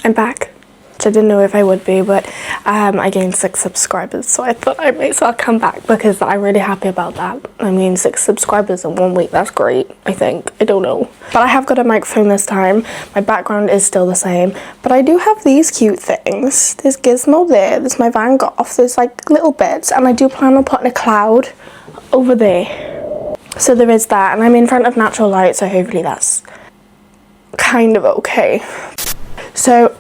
I'm back. I didn't know if I would be, but I gained 6 subscribers, so I thought I might as well come back because I'm really happy about that. I mean, 6 subscribers in 1 week, that's great, I think. I don't know. But I have got a microphone this time. My background is still the same, but I do have these cute things. There's Gizmo there, there's my Van Gogh, there's like little bits, and I do plan on putting a cloud over there. So there is that, and I'm in front of natural light, so hopefully that's kind of okay. So,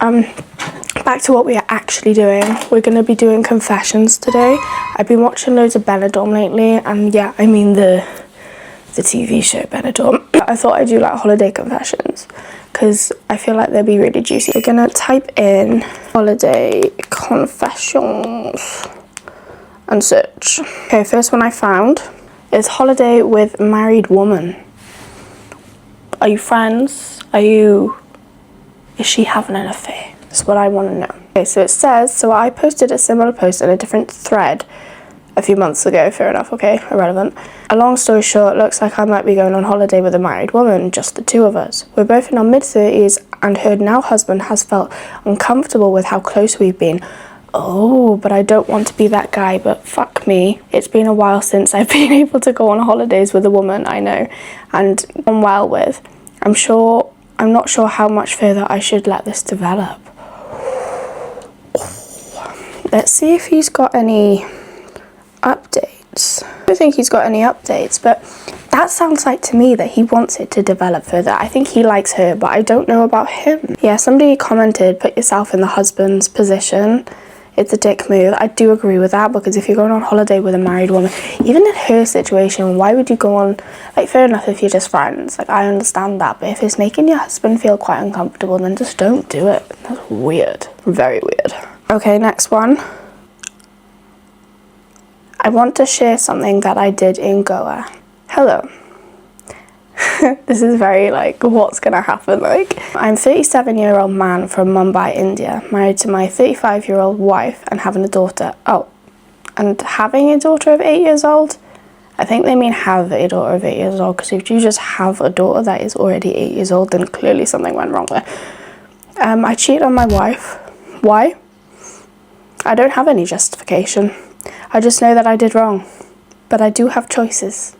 back to what we are actually doing. We're going to be doing confessions today. I've been watching loads of Benidorm lately, and yeah, I mean the TV show Benidorm. I thought I'd do like holiday confessions because I feel like they'll be really juicy. We're going to type in holiday confessions and search. Okay, first one I found is holiday with married woman. Are you friends? Is she having an affair? That's what I want to know. Okay, so it says, so I posted a similar post in a different thread a few months ago. Fair enough, okay, irrelevant. A long story short, looks like I might be going on holiday with a married woman, just the 2 of us. We're both in our mid-30s, and her now husband has felt uncomfortable with how close we've been. Oh, but I don't want to be that guy, but fuck me. It's been a while since I've been able to go on holidays with a woman I know and gone well with. I'm not sure how much further I should let this develop. Let's see if he's got any updates. I don't think he's got any updates, but that sounds like to me that he wants it to develop further. I think he likes her, but I don't know about him. Yeah, somebody commented, put yourself in the husband's position. It's a dick move. I do agree with that, because if you're going on holiday with a married woman, even in her situation, why would you go on, like, fair enough if you're just friends, like, I understand that, but if it's making your husband feel quite uncomfortable, then just don't do it. That's weird. Very weird. Okay, next one. I want to share something that I did in Goa. Hello. This is very, like, what's gonna happen, like. I'm a 37-year-old man from Mumbai, India, married to my 35-year-old wife and having a daughter. Oh, and having a daughter of 8 years old? I think they mean have a daughter of 8 years old, because if you just have a daughter that is already 8 years old, then clearly something went wrong there. I cheated on my wife. Why? I don't have any justification. I just know that I did wrong. But I do have choices.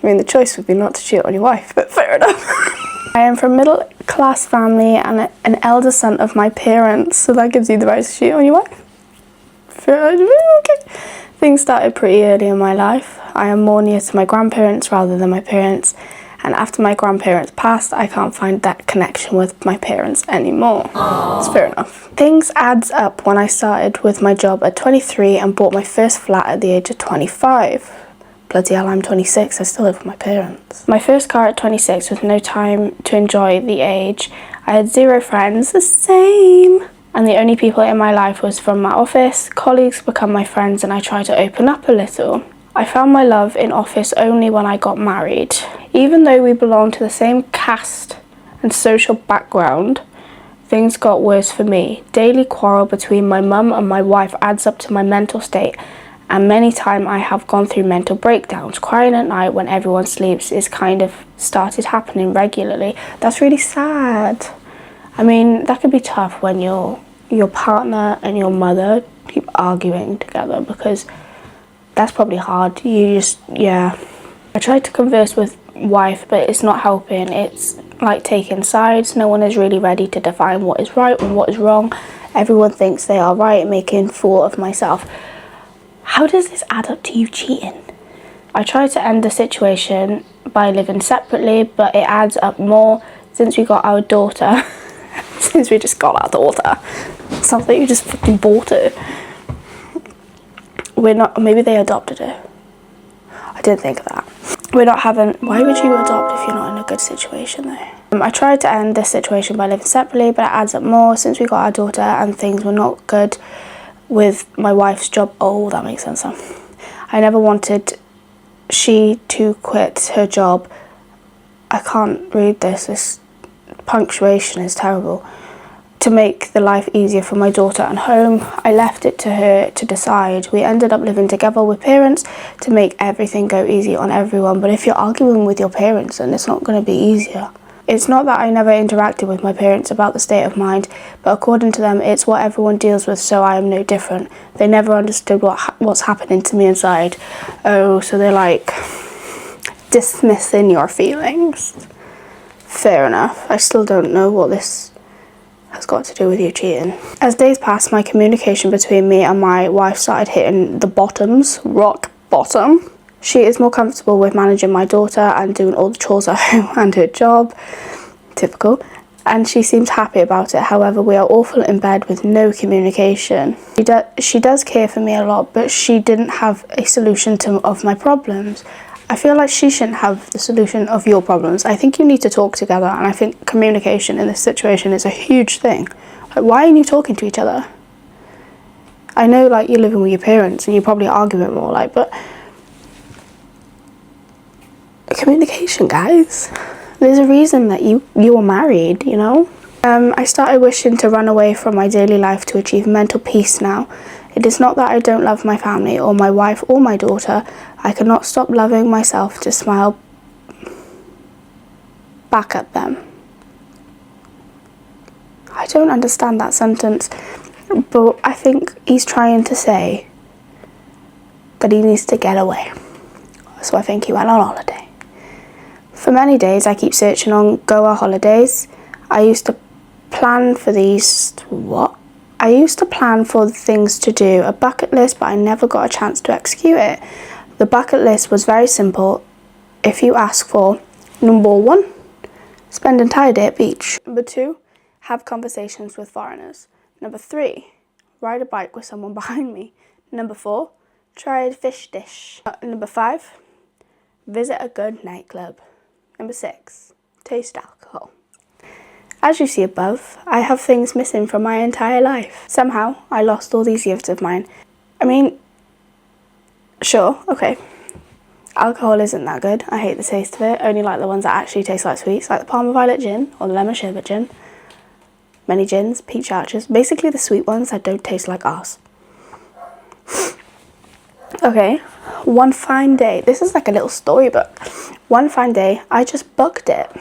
I mean, the choice would be not to cheat on your wife, but fair enough. I am from a middle-class family and an elder son of my parents, so that gives you the right to cheat on your wife. Fair, okay. Things started pretty early in my life. I am more near to my grandparents rather than my parents, and after my grandparents passed, I can't find that connection with my parents anymore. It's fair enough. Things adds up when I started with my job at 23 and bought my first flat at the age of 25. Bloody hell, I'm 26, I still live with my parents. My first car at 26 with no time to enjoy the age. I had 0 friends, the same. And the only people in my life was from my office. Colleagues become my friends and I try to open up a little. I found my love in office only when I got married. Even though we belonged to the same caste and social background, things got worse for me. Daily quarrel between my mum and my wife adds up to my mental state. And many times I have gone through mental breakdowns. Crying at night when everyone sleeps is kind of started happening regularly. That's really sad. I mean, that could be tough when your partner and your mother keep arguing together, because that's probably hard. Yeah. I tried to converse with wife, but it's not helping. It's like taking sides. No one is really ready to define what is right and what is wrong. Everyone thinks they are right, making a fool of myself. How does this add up to you cheating? I tried to end the situation by living separately, but it adds up more since we got our daughter. Since we just got our daughter. Sounds like you just fucking bought her. Maybe they adopted her. I didn't think of that. Why would you adopt if you're not in a good situation though? I tried to end this situation by living separately, but it adds up more since we got our daughter and things were not good with my wife's job. Oh, that makes sense. I never wanted she to quit her job. I can't read this. This punctuation is terrible. To make the life easier for my daughter and home, I left it to her to decide. We ended up living together with parents to make everything go easy on everyone. But if you're arguing with your parents, then it's not going to be easier. It's not that I never interacted with my parents about the state of mind, but according to them, it's what everyone deals with, so I am no different. They never understood what's happening to me inside. Oh, so they're like dismissing your feelings. Fair enough. I still don't know what this has got to do with you cheating. As days passed, my communication between me and my wife started hitting the bottoms, rock bottom. She is more comfortable with managing my daughter and doing all the chores at home and her job. Typical. And she seems happy about it. However, we are awful in bed with no communication. She does care for me a lot, but she didn't have a solution of my problems. I feel like she shouldn't have the solution of your problems. I think you need to talk together, and I think communication in this situation is a huge thing. Like, why aren't you talking to each other? I know, like, you're living with your parents and you're probably arguing more, like, but communication, guys. There's a reason that you were married, you know? I started wishing to run away from my daily life to achieve mental peace now. It is not that I don't love my family or my wife or my daughter. I cannot stop loving myself to smile back at them. I don't understand that sentence, but I think he's trying to say that he needs to get away. So I think he went on holiday. For many days, I keep searching on Goa holidays. I used to plan for things to do, a bucket list, but I never got a chance to execute it. The bucket list was very simple. If you ask for, number 1, spend an entire day at beach. Number 2, have conversations with foreigners. Number 3, ride a bike with someone behind me. Number 4, try a fish dish. Number 5, visit a good nightclub. Number 6, taste alcohol. As you see above, I have things missing from my entire life. Somehow, I lost all these gifts of mine. I mean, sure, okay. Alcohol isn't that good. I hate the taste of it. Only like the ones that actually taste like sweets, like the Palmer Violet gin or the lemon sherbet gin. Many gins, peach archers. Basically the sweet ones that don't taste like arse. Okay, one fine day. This is like a little storybook. One fine day, I just booked it.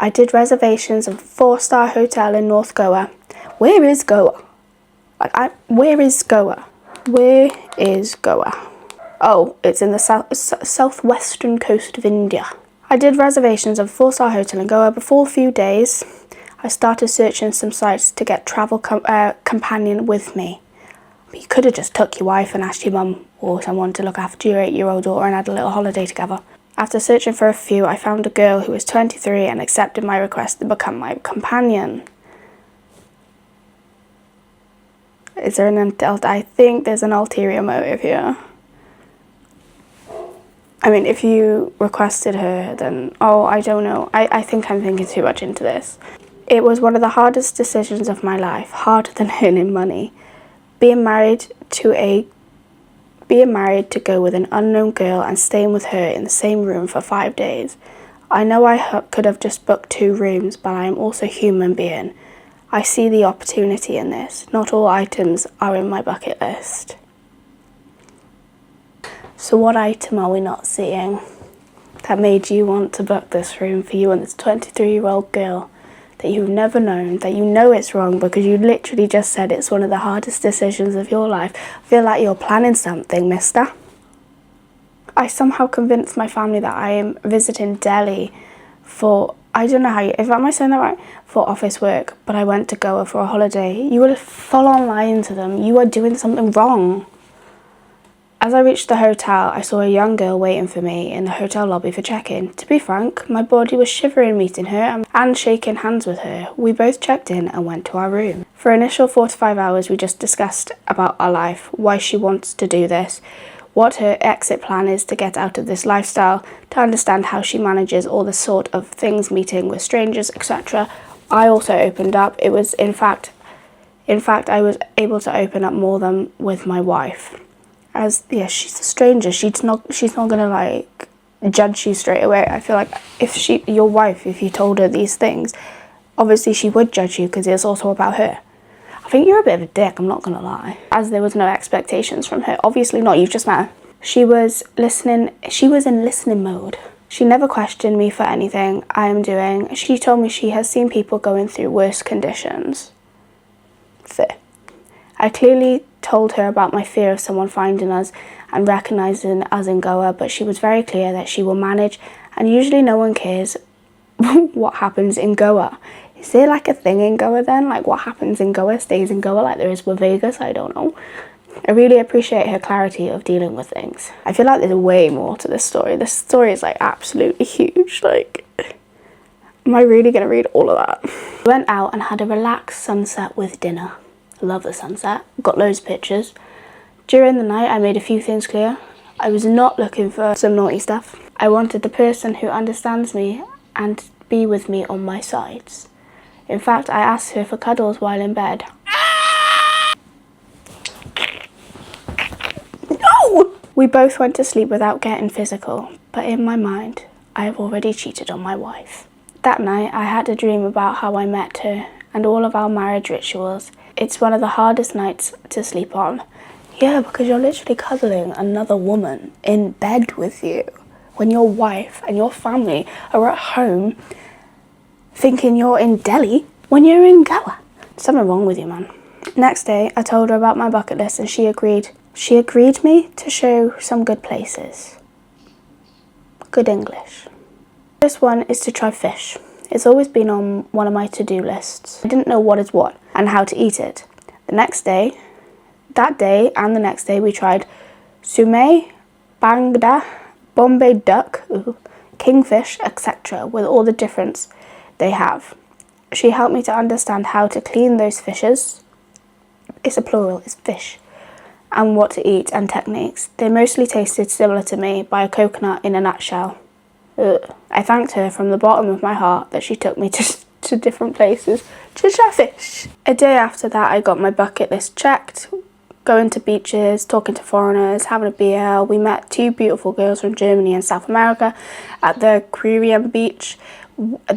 I did reservations of a 4-star hotel in North Goa. Where is Goa? Where is Goa? Where is Goa? Oh, it's in the southwestern coast of India. I did reservations of a 4-star hotel in Goa. Before a few days, I started searching some sites to get travel companion with me. You could have just took your wife and asked your mum or someone to look after your 8-year-old daughter and had a little holiday together. After searching for a few, I found a girl who was 23 and accepted my request to become my companion. Is there I think there's an ulterior motive here. I mean, if you requested her, then, I don't know. I think I'm thinking too much into this. It was one of the hardest decisions of my life, harder than earning money. Being married to go with an unknown girl and staying with her in the same room for 5 days. I know I could have just booked 2 rooms, but I am also a human being. I see the opportunity in this. Not all items are in my bucket list. So what item are we not seeing that made you want to book this room for you and this 23-year-old girl that you've never known, that you know it's wrong because you literally just said it's one of the hardest decisions of your life? I feel like you're planning something, mister. I somehow convinced my family that I am visiting Delhi for, I don't know am I saying that right? For office work, but I went to Goa for a holiday. You were full on lying to them. You are doing something wrong. As I reached the hotel, I saw a young girl waiting for me in the hotel lobby for check-in. To be frank, my body was shivering meeting her and shaking hands with her. We both checked in and went to our room. For initial 4 to 5 hours, we just discussed about our life, why she wants to do this, what her exit plan is to get out of this lifestyle, to understand how she manages all the sort of things, meeting with strangers, etc. I also opened up. It was, in fact, I was able to open up more than with my wife. As, yeah, she's a stranger. She's not gonna like judge you straight away. I feel like if your wife, if you told her these things, obviously she would judge you because it's also about her. I think you're a bit of a dick, I'm not gonna lie. As there was no expectations from her. Obviously not, you've just met her. She was in listening mode. She never questioned me for anything I am doing. She told me she has seen people going through worse conditions. Fair. I clearly told her about my fear of someone finding us and recognising us in Goa, but she was very clear that she will manage, and usually no one cares what happens in Goa. Is there like a thing in Goa then? Like what happens in Goa stays in Goa like there is with Vegas? I don't know. I really appreciate her clarity of dealing with things. I feel like there's way more to this story. This story is like absolutely huge. Like, am I really going to read all of that? We went out and had a relaxed sunset with dinner. Love the sunset. Got loads of pictures. During the night, I made a few things clear. I was not looking for some naughty stuff. I wanted the person who understands me and be with me on my sides. In fact, I asked her for cuddles while in bed. No! We both went to sleep without getting physical, but in my mind, I have already cheated on my wife. That night, I had a dream about how I met her and all of our marriage rituals. It's one of the hardest nights to sleep on. Yeah, because you're literally cuddling another woman in bed with you when your wife and your family are at home thinking you're in Delhi when you're in Goa. Something wrong with you, man. Next day, I told her about my bucket list and she agreed. She agreed me to show some good places. Good English. First one is to try fish. It's always been on one of my to-do lists. I didn't know what is what and how to eat it. That day and the next day we tried sume, bangda, Bombay duck, kingfish, etc. with all the difference they have. She helped me to understand how to clean those fishes. It's a plural, it's fish. And what to eat and techniques. They mostly tasted similar to me by a coconut in a nutshell. Ugh. I thanked her from the bottom of my heart that she took me to different places to try fish. A day after that, I got my bucket list checked. Going to beaches, talking to foreigners, having a beer. We met two beautiful girls from Germany and South America at the Korean beach.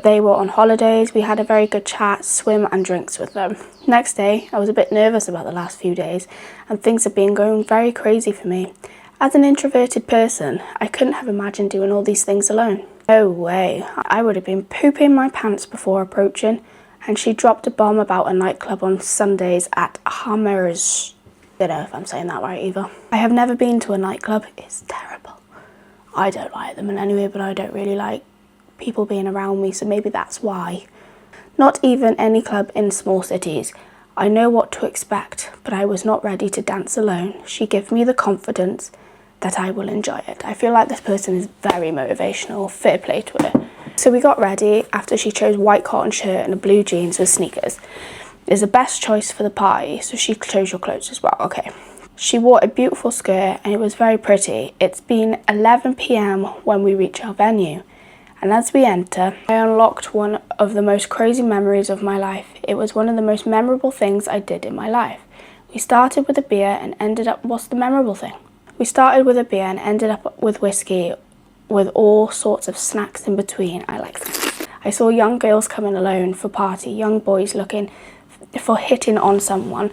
They were on holidays. We had a very good chat, swim and drinks with them. Next day, I was a bit nervous about the last few days and things have been going very crazy for me. As an introverted person, I couldn't have imagined doing all these things alone. No way. I would have been pooping my pants before approaching, and she dropped a bomb about a nightclub on Sundays at Hammers. Don't know if I'm saying that right either. I have never been to a nightclub. It's terrible. I don't like them in any way, but I don't really like people being around me, so maybe that's why. Not even any club in small cities. I know what to expect, but I was not ready to dance alone. She gave me the confidence that I will enjoy it. I feel like this person is very motivational. Fair play to her. So we got ready after she chose white cotton shirt and a blue jeans with sneakers. It's the best choice for the party, so she chose your clothes as well. Okay. She wore a beautiful skirt and it was very pretty. It's been 11 p.m. when we reach our venue. And as we enter, I unlocked one of the most crazy memories of my life. It was one of the most memorable things I did in my life. We started with a beer and ended up, what's the memorable thing? We started with a beer and ended up with whiskey with all sorts of snacks in between. I like snacks. I saw young girls coming alone for party, young boys looking for hitting on someone,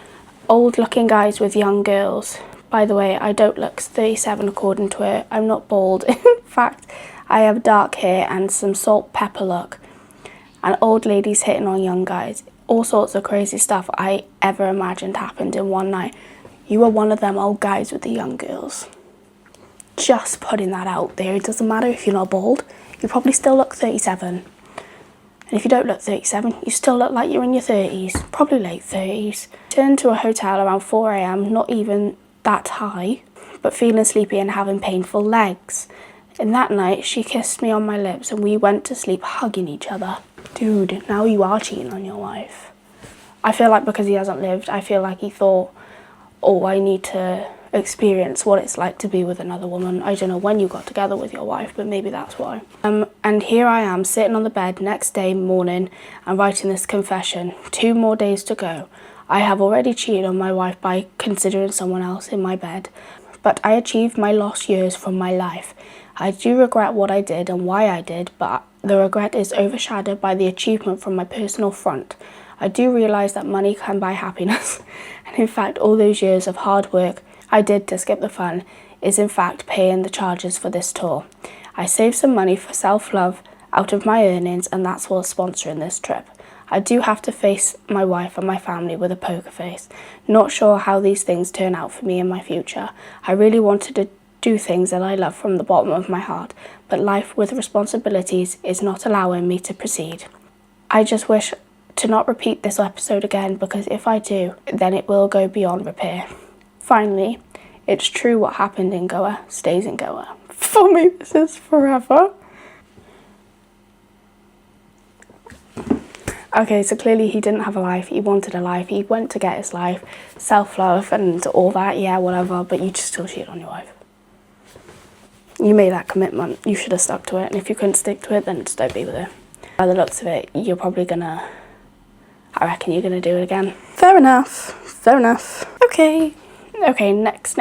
old looking guys with young girls. By the way, I don't look 37 according to her. I'm not bald. In fact, I have dark hair and some salt pepper look. And old ladies hitting on young guys. All sorts of crazy stuff I ever imagined happened in one night. You were one of them old guys with the young girls. Just putting that out there. It doesn't matter if you're not bald. You probably still look 37. And if you don't look 37, you still look like you're in your 30s. Probably late 30s. Turned to a hotel around 4 a.m. Not even that high. But feeling sleepy and having painful legs. And that night, she kissed me on my lips and we went to sleep hugging each other. Dude, now you are cheating on your wife. I feel like because he hasn't lived, I feel like he thought, oh, I need to experience what it's like to be with another woman. I don't know when you got together with your wife, but maybe that's why. And here I am sitting on the bed next day morning and writing this confession. 2 more days to go. I have already cheated on my wife by considering someone else in my bed, but I achieved my lost years from my life. I do regret what I did and why I did, but the regret is overshadowed by the achievement from my personal front. I do realise that money can buy happiness, and in fact all those years of hard work I did to skip the fun is in fact paying the charges for this tour. I saved some money for self-love out of my earnings, and that's what's sponsoring this trip. I do have to face my wife and my family with a poker face. Not sure how these things turn out for me in my future. I really wanted to do things that I love from the bottom of my heart, but life with responsibilities is not allowing me to proceed. I just wish to not repeat this episode again, because if I do, then it will go beyond repair. Finally, it's true, what happened in Goa stays in Goa. For me, this is forever. Okay, so clearly he didn't have a life, he wanted a life, he went to get his life, self-love and all that, yeah, whatever, but you just still cheat on your wife. You made that commitment, you should have stuck to it, and if you couldn't stick to it, then just don't be with her. By the looks of it, you're probably gonna, I reckon you're gonna do it again. Fair enough, fair enough. Okay, next.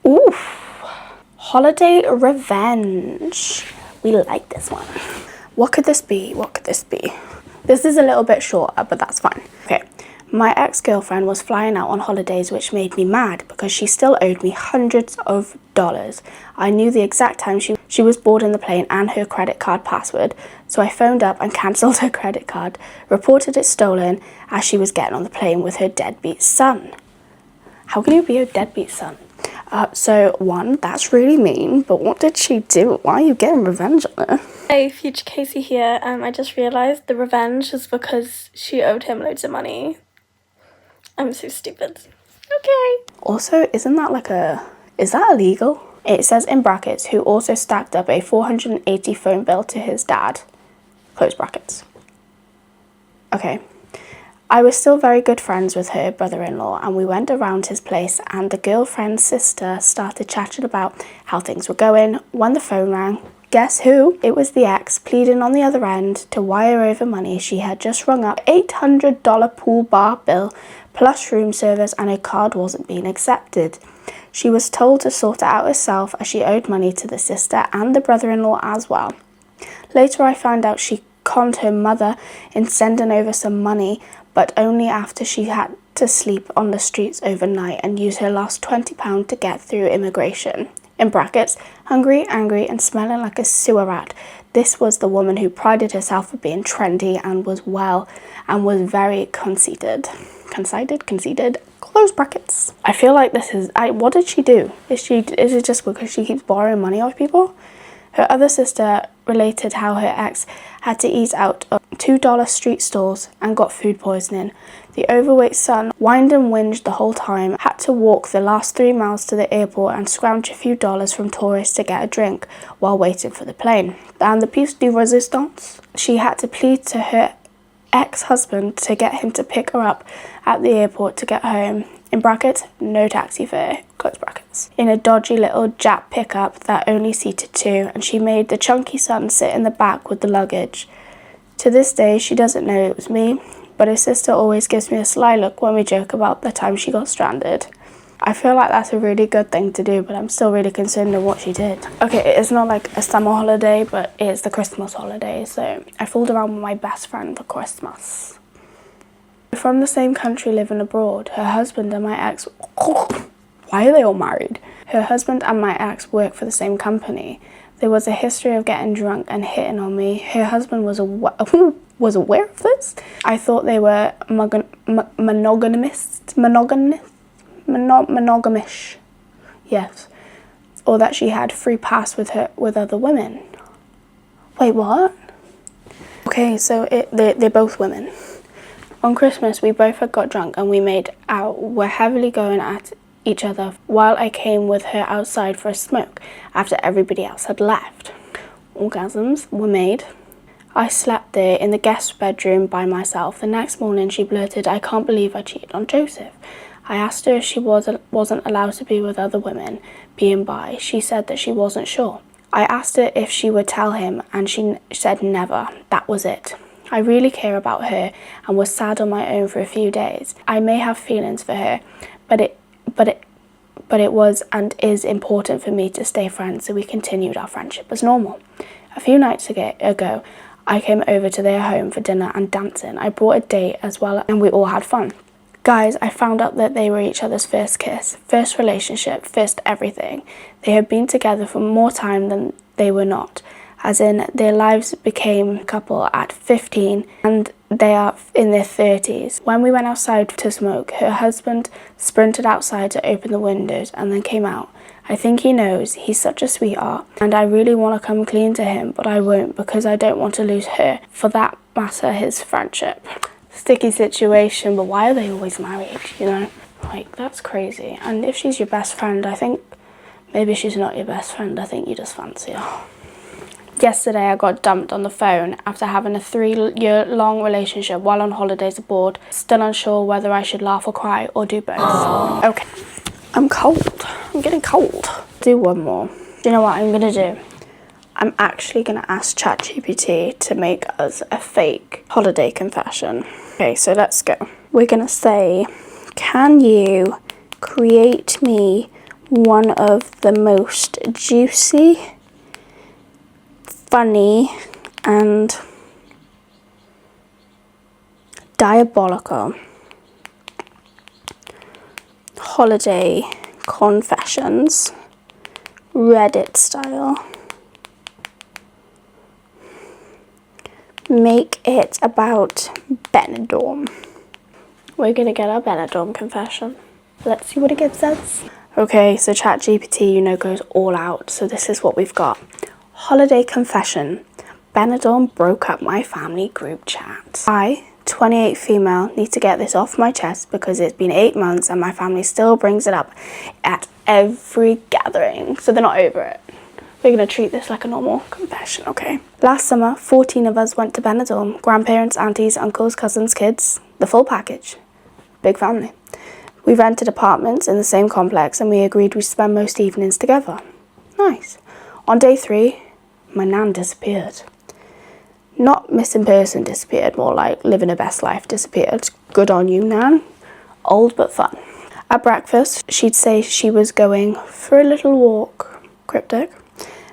Oof, holiday revenge. We like this one. What could this be? This is a little bit shorter, but that's fine. Okay, my ex-girlfriend was flying out on holidays, which made me mad because she still owed me hundreds of dollars. I knew the exact time she was boarding the plane and her credit card password, so I phoned up and cancelled her credit card, reported it stolen as she was getting on the plane with her deadbeat son. How can you be a deadbeat son? So one, that's really mean, but what did she do? Why are you getting revenge on her? Hey, future Casey here. I just realised the revenge is because she owed him loads of money. I'm so stupid. Okay. Also, isn't that is that illegal? It says in brackets, who also stacked up a $480 phone bill to his dad. Close brackets. Okay. I was still very good friends with her brother-in-law, and we went around his place, and the girlfriend's sister started chatting about how things were going when the phone rang. Guess who? It was the ex, pleading on the other end to wire over money she had just rung up. $800 pool bar bill plus room service, and her card wasn't being accepted. She was told to sort it out herself, as she owed money to the sister and the brother-in-law as well. Later I found out she conned her mother in sending over some money, but only after she had to sleep on the streets overnight and use her last £20 to get through immigration. In brackets, hungry, angry and smelling like a sewer rat. This was the woman who prided herself for being trendy and was very conceited. Conceited, close brackets. I feel like what did she do? Is it just because she keeps borrowing money off people? Her other sister related how her ex had to eat out of $2 street stalls and got food poisoning. The overweight son whined and whinged the whole time, had to walk the last 3 miles to the airport and scrounge a few dollars from tourists to get a drink while waiting for the plane. And the piece de resistance, she had to plead to her ex-husband to get him to pick her up at the airport to get home. In brackets, no taxi fare, close brackets. In a dodgy little Jap pickup that only seated 2, and she made the chunky son sit in the back with the luggage. To this day, she doesn't know it was me, but her sister always gives me a sly look when we joke about the time she got stranded. I feel like that's a really good thing to do, but I'm still really concerned of what she did. Okay, it's not like a summer holiday, but it's the Christmas holiday, so I fooled around with my best friend for Christmas. We're from the same country living abroad. Her husband and my ex... Why are they all married? Her husband and my ex work for the same company. There was a history of getting drunk and hitting on me. Her husband was aware of this. I thought they were monogamish. Yes. Or that she had free pass with other women. Wait, what? Okay, so they're both women. On Christmas, we both had got drunk and we made out. We're heavily going at each other while I came with her outside for a smoke after everybody else had left. Orgasms were made. I slept there in the guest bedroom by myself. The next morning, she blurted, "I can't believe I cheated on Joseph." I asked her if she wasn't allowed to be with other women, being bi. She said that she wasn't sure. I asked her if she would tell him, and she said never. That was it. I really care about her and was sad on my own for a few days. I may have feelings for her, but it was and is important for me to stay friends, so we continued our friendship as normal. A few nights ago, I came over to their home for dinner and dancing. I brought a date as well, and we all had fun. Guys, I found out that they were each other's first kiss, first relationship, first everything. They had been together for more time than they were not, as in their lives became a couple at 15 and they are in their 30s. When we went outside to smoke, her husband sprinted outside to open the windows and then came out. I think he knows, he's such a sweetheart, and I really want to come clean to him, but I won't because I don't want to lose her, for that matter, his friendship. Sticky situation, but why are they always married, you know? Like, that's crazy. And if she's your best friend, I think maybe she's not your best friend. I think you just fancy her. Yesterday I got dumped on the phone after having a 3-year-long relationship while on holidays abroad. Still unsure whether I should laugh or cry or do both. Okay, I'm cold. I'm getting cold. Do one more. Do you know what I'm gonna do? I'm actually gonna ask ChatGPT to make us a fake holiday confession. Okay, so let's go. We're gonna say, can you create me one of the most juicy, funny, and diabolical holiday confessions, Reddit style. Make it about Benidorm. We're gonna get our Benidorm confession. Let's see what it gives us. Okay, so ChatGPT, you know, goes all out. So this is what we've got. Holiday confession. Benidorm broke up my family group chat. I, 28 female, need to get this off my chest because it's been 8 months and my family still brings it up at every gathering. So they're not over it. We're gonna treat this like a normal confession, okay? Last summer, 14 of us went to Benidorm. Grandparents, aunties, uncles, cousins, kids, the full package. Big family. We rented apartments in the same complex and we agreed we'd spend most evenings together. Nice. On day 3, my nan disappeared. Not missing person disappeared, more like living her best life disappeared. Good on you, nan. Old but fun. At breakfast, she'd say she was going for a little walk. Cryptic.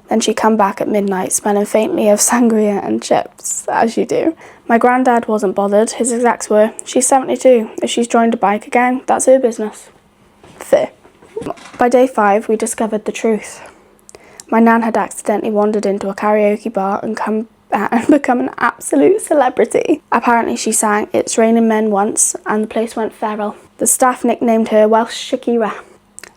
Then she'd come back at midnight, smelling faintly of sangria and chips, as you do. My granddad wasn't bothered. His exacts were, she's 72. If she's joined a biker gang, that's her business. Fair. By day 5, we discovered the truth. My nan had accidentally wandered into a karaoke bar and become an absolute celebrity. Apparently she sang It's Raining Men once and the place went feral. The staff nicknamed her Welsh Shakira.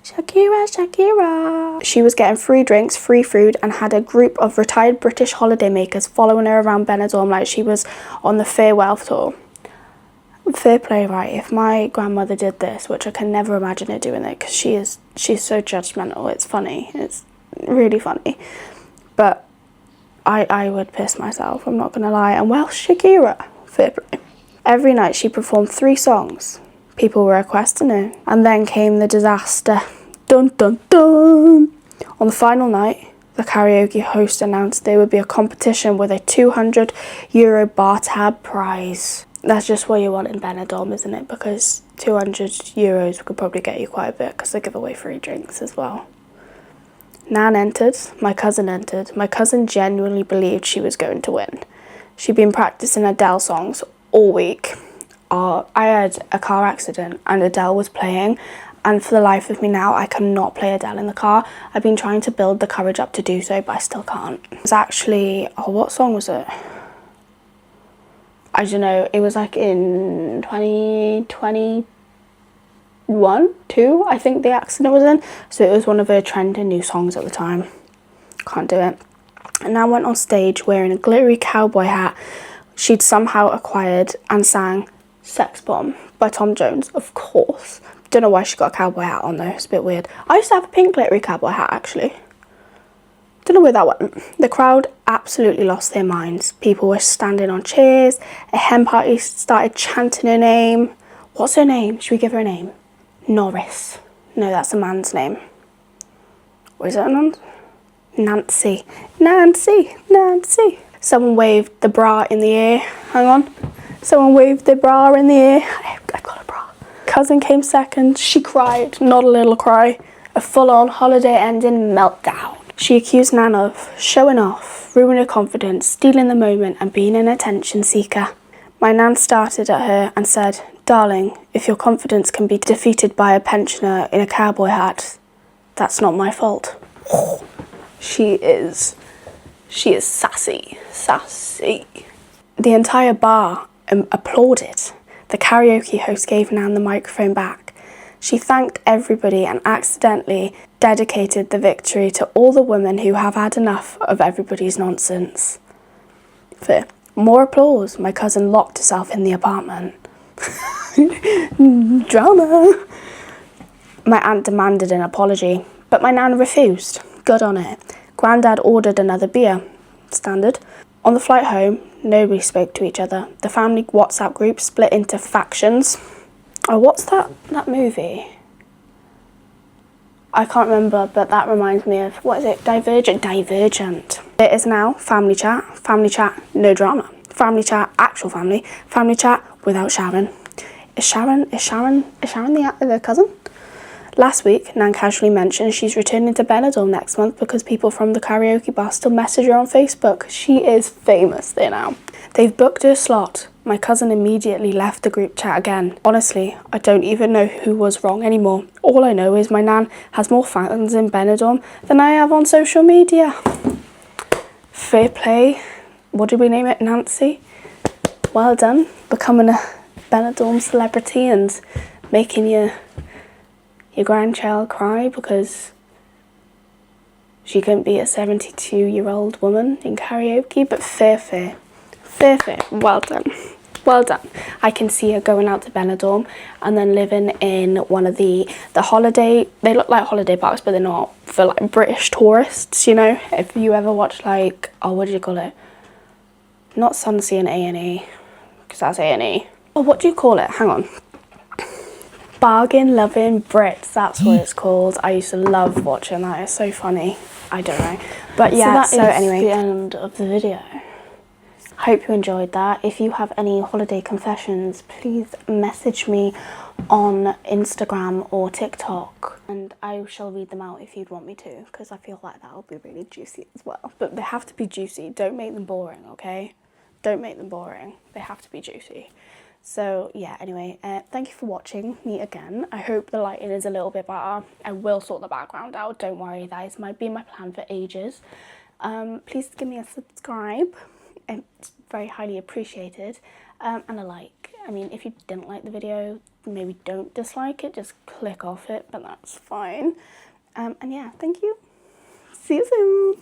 Shakira, Shakira. She was getting free drinks, free food, and had a group of retired British holidaymakers following her around Benidorm like she was on the farewell tour. Fair play, right? If my grandmother did this, which I can never imagine her doing it, because she's so judgmental. It's funny. It's really funny. But I would piss myself, I'm not gonna lie. And well, Shakira, fair play. Every night she performed 3 songs. People were requesting her. And then came the disaster. Dun dun dun! On the final night, the karaoke host announced there would be a competition with a €200 bar tab prize. That's just what you want in Benidorm, isn't it? Because €200 could probably get you quite a bit because they give away free drinks as well. Nan entered, my cousin entered. My cousin genuinely believed she was going to win. She'd been practicing Adele songs all week. I had a car accident and Adele was playing, and for the life of me now, I cannot play Adele in the car. I've been trying to build the courage up to do so, but I still can't. It was actually, what song was it? I don't know, it was like in 2021, 2, I think the accident was in. So it was one of her trending new songs at the time. Can't do it. And I went on stage wearing a glittery cowboy hat she'd somehow acquired and sang Sex Bomb by Tom Jones, of course. Don't know why she got a cowboy hat on though, it's a bit weird. I used to have a pink glittery cowboy hat actually. Don't know where that went. The crowd absolutely lost their minds. People were standing on chairs. A hen party started chanting her name. What's her name? Should we give her a name? Norris. No, that's a man's name. What is it, Anand? Nancy. Nancy. Nancy. Someone waved the bra in the air. Hang on. Someone waved their bra in the air. I got a bra. Cousin came second. She cried. Not a little cry. A full-on holiday-ending meltdown. She accused Nan of showing off, ruining her confidence, stealing the moment and being an attention seeker. My nan started at her and said, "Darling, if your confidence can be defeated by a pensioner in a cowboy hat, that's not my fault." She is sassy, sassy. The entire bar applauded. The karaoke host gave Nan the microphone back. She thanked everybody and accidentally dedicated the victory to all the women who have had enough of everybody's nonsense. For more applause, my cousin locked herself in the apartment. Drama. My aunt demanded an apology, but my nan refused. Good on it. Grandad ordered another beer. Standard. On the flight home, nobody spoke to each other. The family WhatsApp group split into factions. Oh, what's that movie? I can't remember, but that reminds me of, what is it? Divergent. It is now family chat, no drama. Family chat, actual family chat without Sharon. Is Sharon the cousin? Last week, Nan casually mentioned she's returning to Benidorm next month because people from the karaoke bar still message her on Facebook. She is famous there now. They've booked her slot. My cousin immediately left the group chat again. Honestly, I don't even know who was wrong anymore. All I know is my nan has more fans in Benidorm than I have on social media. Fair play. What did we name it? Nancy? Well done. Becoming a Benidorm celebrity and making your grandchild cry because she couldn't be a 72-year-old woman in karaoke, but fair. Well done. I can see her going out to Benidorm and then living in one of the holiday, they look like holiday parks, but they're not, for like British tourists, you know. If you ever watch like, what do you call it? Not Sunsea and A&E, because that's A&E. Oh, what do you call it? Hang on. Bargain Loving Brits, that's what it's called. I used to love watching that. It's so funny. I don't know. But yeah, so anyway, the end of the video. Hope you enjoyed that. If you have any holiday confessions, please message me on Instagram or TikTok and I shall read them out if you'd want me to, because I feel like that will be really juicy as well. But they have to be juicy. Don't make them boring, okay? Don't make them boring. They have to be juicy. So yeah, anyway, thank you for watching me again. I hope the lighting is a little bit better. I will sort the background out. Don't worry, that might be my plan for ages. Please give me a subscribe. It's very highly appreciated. And a like. I mean, if you didn't like the video, maybe don't dislike it. Just click off it, but that's fine. And yeah, thank you. See you soon.